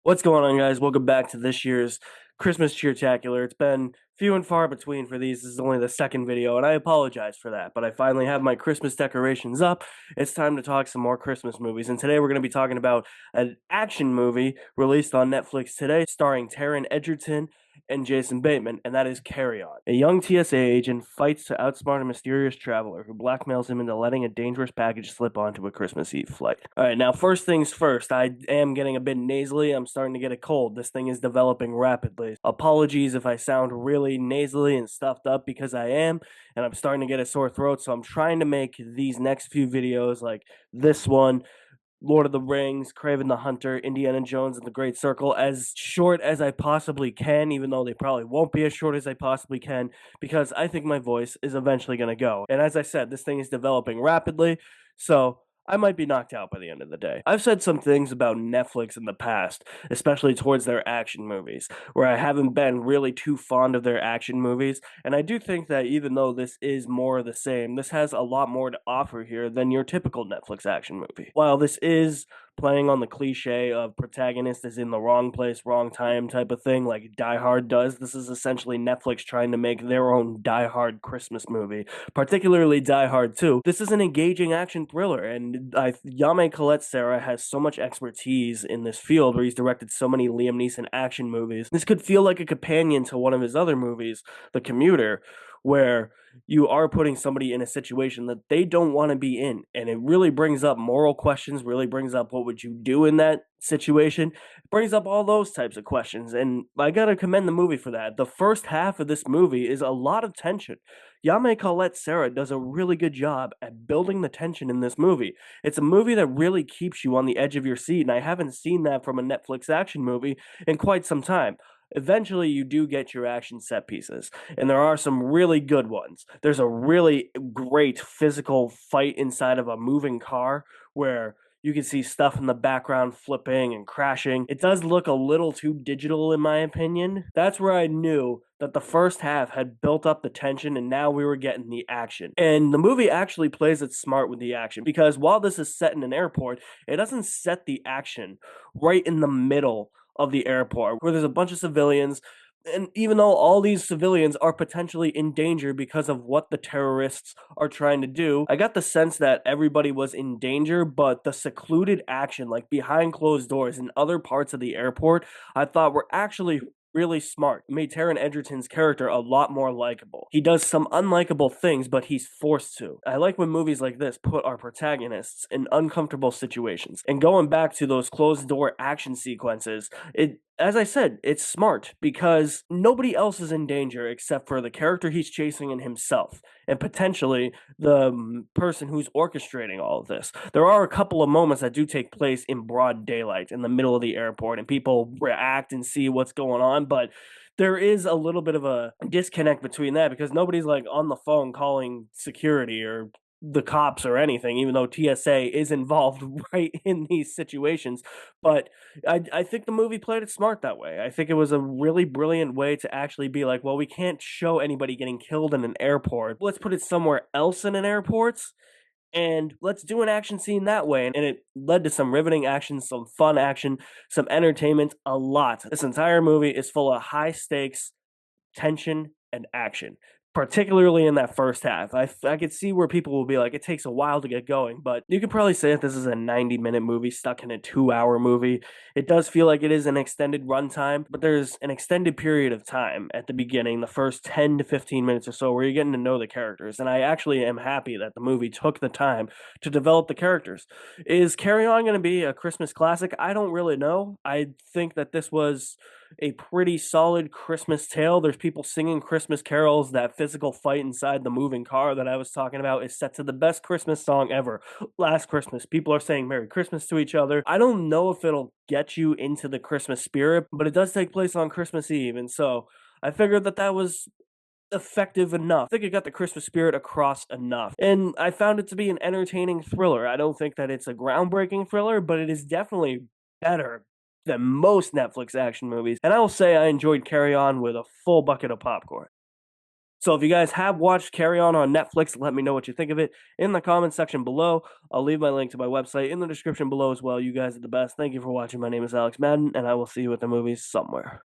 What's going on, guys? Welcome back to this year's Christmas Cheertacular. It's been few and far between for these. This is only the second video, and I apologize for that. But I finally have my Christmas decorations up. It's time to talk some more Christmas movies. And today we're going to be talking about an action movie released on Netflix today, starring Taron Egerton and Jason Bateman, and that is Carry On. A young TSA agent fights to outsmart a mysterious traveler who blackmails him into letting a dangerous package slip onto a Christmas Eve flight. Alright, now first things first, I am getting a bit nasally. I'm starting to get a cold. This thing is developing rapidly. Apologies if I sound really nasally and stuffed up because I am, and I'm starting to get a sore throat, so I'm trying to make these next few videos, like this one, Lord of the Rings, Kraven the Hunter, Indiana Jones, and the Great Circle as short as I possibly can, even though they probably won't be as short as I possibly can, because I think my voice is eventually going to go. And as I said, this thing is developing rapidly, so I might be knocked out by the end of the day. I've said some things about Netflix in the past, especially towards their action movies, where I haven't been really too fond of their action movies, and I do think that even though this is more of the same, this has a lot more to offer here than your typical Netflix action movie. While this is playing on the cliche of protagonist is in the wrong place, wrong time type of thing, like Die Hard does, this is essentially Netflix trying to make their own Die Hard Christmas movie, particularly Die Hard 2. This is an engaging action thriller, and Yame Colette Serra has so much expertise in this field where he's directed so many Liam Neeson action movies. This could feel like a companion to one of his other movies, The Commuter, where you are putting somebody in a situation that they don't want to be in, and it really brings up moral questions, really brings up what would you do in that situation, it brings up all those types of questions, and I gotta commend the movie for that. The first half of this movie is a lot of tension. Yame Colette Serra does a really good job at building the tension in this movie. It's a movie that really keeps you on the edge of your seat, and I haven't seen that from a Netflix action movie in quite some time. Eventually, you do get your action set pieces, and there are some really good ones. There's a really great physical fight inside of a moving car where you can see stuff in the background flipping and crashing. It does look a little too digital, in my opinion. That's where I knew that the first half had built up the tension and now we were getting the action. And the movie actually plays it smart with the action because while this is set in an airport, it doesn't set the action right in the middle of the airport where there's a bunch of civilians. And even though all these civilians are potentially in danger because of what the terrorists are trying to do, I got the sense that everybody was in danger, but the secluded action, like behind closed doors in other parts of the airport, I thought were actually really smart. It made Taron Egerton's character a lot more likable. He does some unlikable things, but he's forced to. I like when movies like this put our protagonists in uncomfortable situations. And going back to those closed door action sequences, as I said, it's smart because nobody else is in danger except for the character he's chasing and himself, and potentially the person who's orchestrating all of this. There are a couple of moments that do take place in broad daylight in the middle of the airport, and people react and see what's going on, but there is a little bit of a disconnect between that because nobody's like on the phone calling security or the cops or anything, even though TSA is involved right in these situations. But I think the movie played it smart that way. I think it was a really brilliant way to actually be like, well, we can't show anybody getting killed in an airport. Let's put it somewhere else in an airport and let's do an action scene that way. And it led to some riveting action, some fun action, some entertainment, a lot. This entire movie is full of high stakes, tension, and action, particularly in that first half. I could see where people will be like, it takes a while to get going, but you could probably say that this is a 90-minute movie stuck in a 2-hour movie. It does feel like it is an extended runtime, but there's an extended period of time at the beginning, the first 10 to 15 minutes or so, where you're getting to know the characters. And I actually am happy that the movie took the time to develop the characters. Is Carry On going to be a Christmas classic? I don't really know. I think that this was a pretty solid Christmas tale. There's people singing Christmas carols. That physical fight inside the moving car that I was talking about is set to the best Christmas song ever, Last Christmas. People are saying Merry Christmas to each other. I don't know if it'll get you into the Christmas spirit, but it does take place on Christmas Eve, and so I figured that that was effective enough. I think it got the Christmas spirit across enough. And I found it to be an entertaining thriller. I don't think that it's a groundbreaking thriller, but it is definitely better than most Netflix action movies. And I will say I enjoyed Carry On with a full bucket of popcorn. So if you guys have watched Carry On Netflix, let me know what you think of it in the comments section below. I'll leave my link to my website in the description below as well. You guys are the best. Thank you for watching. My name is Alex Madden, and I will see you at the movies somewhere.